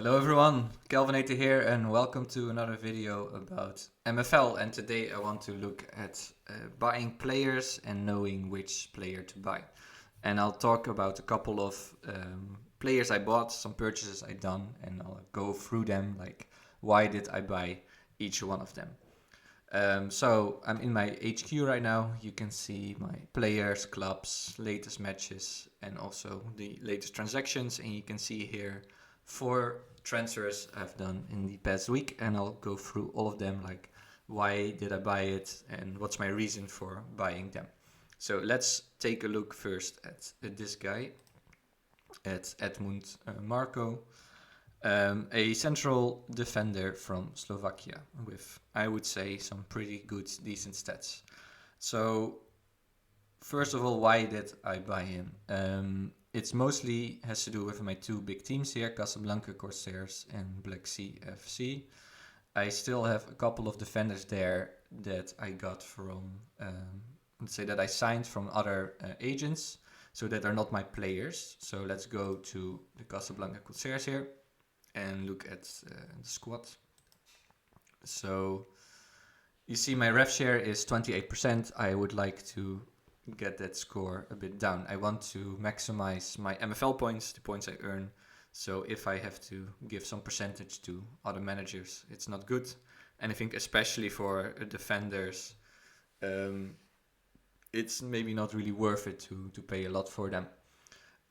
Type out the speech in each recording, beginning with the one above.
Hello everyone, Kelvinator here and welcome to another video about MFL, and today I want to look at buying players and knowing which player to buy. And I'll talk about a couple of players I bought, some purchases I done, and I'll go through them, like why did I buy each one of them. So I'm in my HQ right now. You can see my players, clubs, latest matches, and also the latest transactions, and you can see here 4 transfers I've done in the past week, and I'll go through all of them, like why did I buy it and what's my reason for buying them. So let's take a look first at this guy, at Edmund Marko, a central defender from Slovakia with, I would say, some pretty good, decent stats. So first of all, why did I buy him? It's mostly has to do with my 2 big teams here, Casablanca Corsairs and Black Sea FC. I still have a couple of defenders there that I got from, let's say that I signed from other agents, so that are not my players. So let's go to the Casablanca Corsairs here and look at the squad. So you see my ref share is 28%. I would like to get that score a bit down. I want to maximize my MFL points, the points I earn. So if I have to give some percentage to other managers, it's not good. And I think especially for defenders, it's maybe not really worth it to pay a lot for them.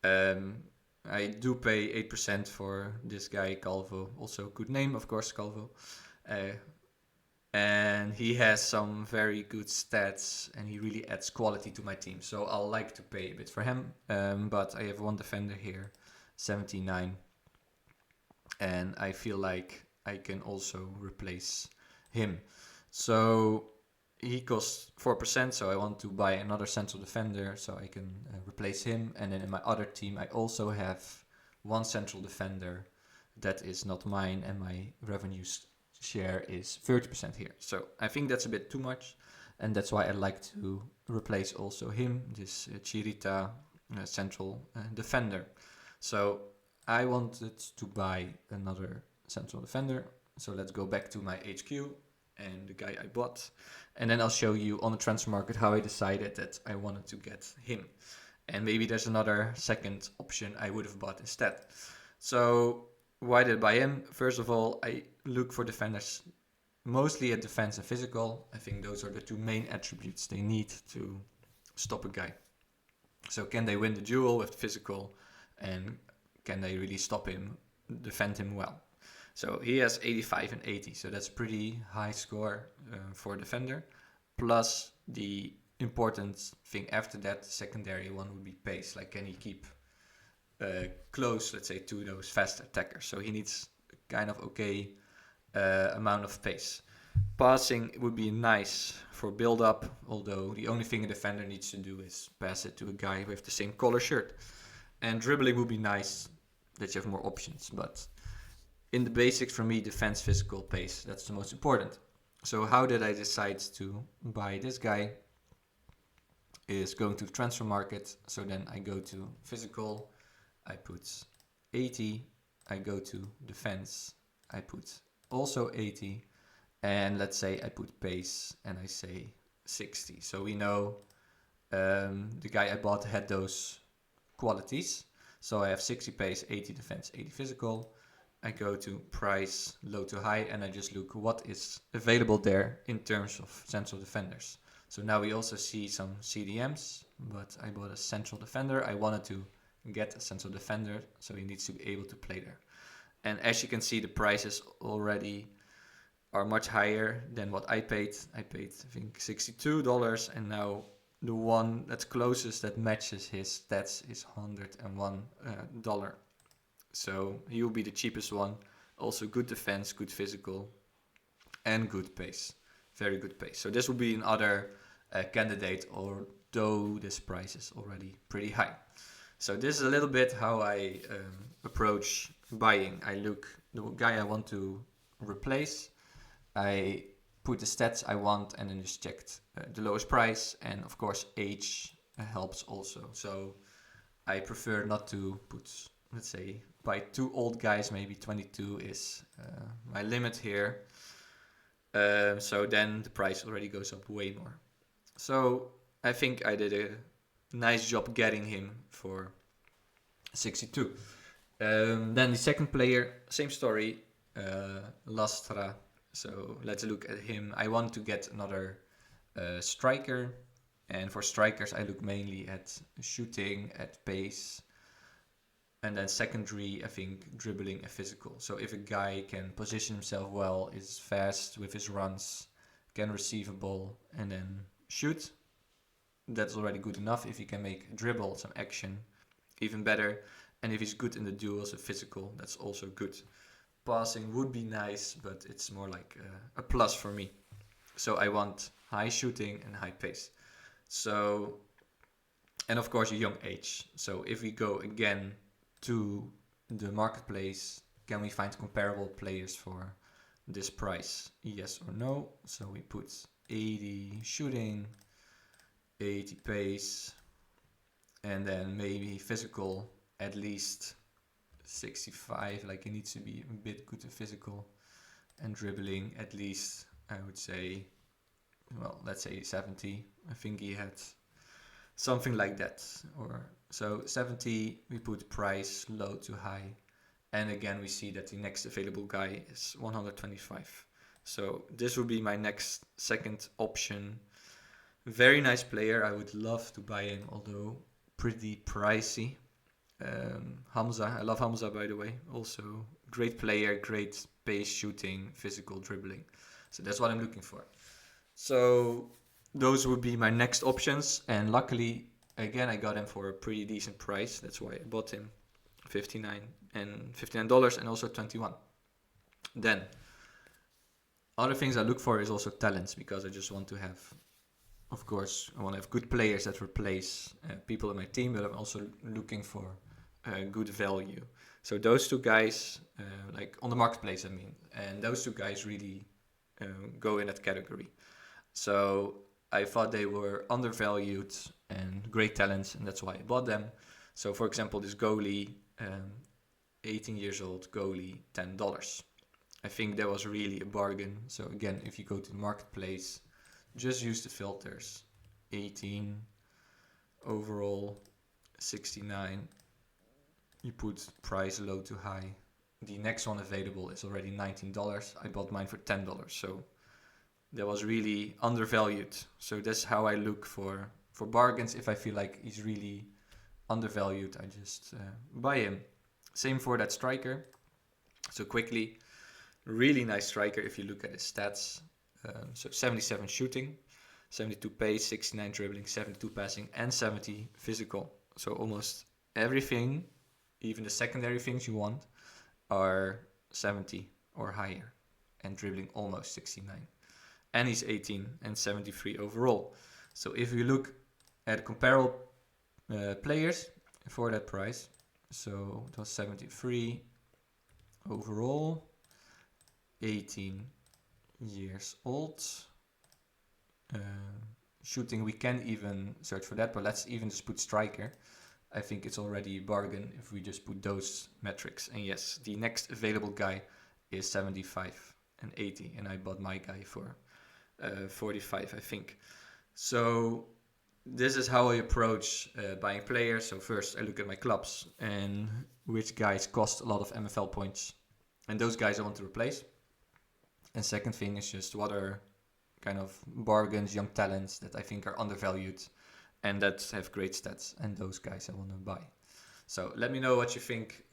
I do pay 8% for this guy, Calvo. Also good name, of course, Calvo. And he has some very good stats and he really adds quality to my team. So I'll like to pay a bit for him. But I have one defender here, 79. And I feel like I can also replace him. So he costs 4%, so I want to buy another central defender so I can replace him. And then in my other team, I also have one central defender that is not mine, and my revenue share is 30% here. So I think that's a bit too much, and that's why I like to replace also him, this Chirita central defender. So I wanted to buy another central defender. So let's go back to my HQ and the guy I bought, and then I'll show you on the transfer market how I decided that I wanted to get him. And maybe there's another second option I would have bought instead. So why did I buy him? First of all, I look for defenders mostly at defense and physical. I think those are the 2 main attributes they need to stop a guy. So can they win the duel with physical, and can they really stop him, defend him well? So he has 85 and 80, so that's pretty high score for a defender. Plus the important thing after that, secondary one, would be pace. Like, can he keep close, let's say, to those fast attackers? So he needs kind of okay amount of pace. Passing would be nice for build-up, although the only thing a defender needs to do is pass it to a guy with the same color shirt. And dribbling would be nice, that you have more options. But in the basics, for me, defense, physical, pace, that's the most important. So how did I decide to buy this guy? Is going to the transfer market. So then I go to physical, I put 80, I go to defense, I put also 80, and let's say I put pace and I say 60. So we know the guy I bought had those qualities. So I have 60 pace, 80 defense, 80 physical. I go to price, low to high, and I just look what is available there in terms of central defenders. So now we also see some CDMs, but I bought a central defender. I wanted to get a central defender, so he needs to be able to play there. And as you can see, the prices already are much higher than what I paid. I paid, I think, $62, and now the one that's closest that matches his stats is $101. So he will be the cheapest one. Also good defense, good physical, and good pace. Very good pace. So this will be another candidate, although this price is already pretty high. So this is a little bit how I approach buying. I look the guy I want to replace. I put the stats I want and then just checked the lowest price. And of course age helps also. So I prefer not to put let's say buy 2 old guys, maybe 22 is my limit here. So then the price already goes up way more. So I think I did a nice job getting him for 62. Then the second player, same story, Lastra. So let's look at him. I want to get another striker. And for strikers, I look mainly at shooting, at pace. And then secondary, I think dribbling and physical. So if a guy can position himself well, is fast with his runs, can receive a ball and then shoot, that's already good enough. If he can make a dribble, some action, even better. And if he's good in the duels and physical, that's also good. Passing would be nice, but it's more like a plus for me. So I want high shooting and high pace. So, and of course a young age. So if we go again to the marketplace, can we find comparable players for this price? Yes or no? So we put 80 shooting, 80 pace, and then maybe physical at least 65. Like, he needs to be a bit good at physical, and dribbling at least, I would say, well, let's say 70. I think he had something like that. Or so 70, we put price low to high. And again, we see that the next available guy is 125. So this would be my next second option. Very nice player. I would love to buy him, although pretty pricey. Hamza. I love Hamza, by the way. Also great player, great pace, shooting, physical, dribbling. So that's what I'm looking for. So those would be my next options. And luckily, again, I got him for a pretty decent price. That's why I bought him. $59 and also 21. Then other things I look for is also talents, because I just want to have, of course, I want to have good players that replace people in my team, but I'm also looking for good value. So those two guys, like on the marketplace, I mean, and those two guys really go in that category. So I thought they were undervalued and great talents, and that's why I bought them. So for example, this goalie, 18 years old goalie, $10. I think that was really a bargain. So again, if you go to the marketplace, just use the filters. 18 overall, 69. You put price low to high. The next one available is already $19. I bought mine for $10. So that was really undervalued. So that's how I look for bargains. If I feel like he's really undervalued, I just buy him. Same for that striker. So quickly, really nice striker if you look at his stats. So 77 shooting, 72 pace, 69 dribbling, 72 passing, and 70 physical. So almost everything, even the secondary things you want, are 70 or higher, and dribbling almost 69. And he's 18 and 73 overall. So if you look at comparable players for that price, so it was 73 overall, 18 years old. Shooting, we can even search for that, but let's even just put striker. I think it's already a bargain if we just put those metrics. And yes, the next available guy is 75 and 80, and I bought my guy for 45, I think. So this is how I approach buying players. So first I look at my clubs and which guys cost a lot of MFL points, and those guys I want to replace. And second thing is just what are kind of bargains, young talents that I think are undervalued and that have great stats, and those guys I want to buy. So let me know what you think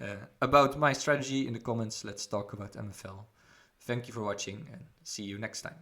about my strategy in the comments. Let's talk about MFL. Thank you for watching, and see you next time.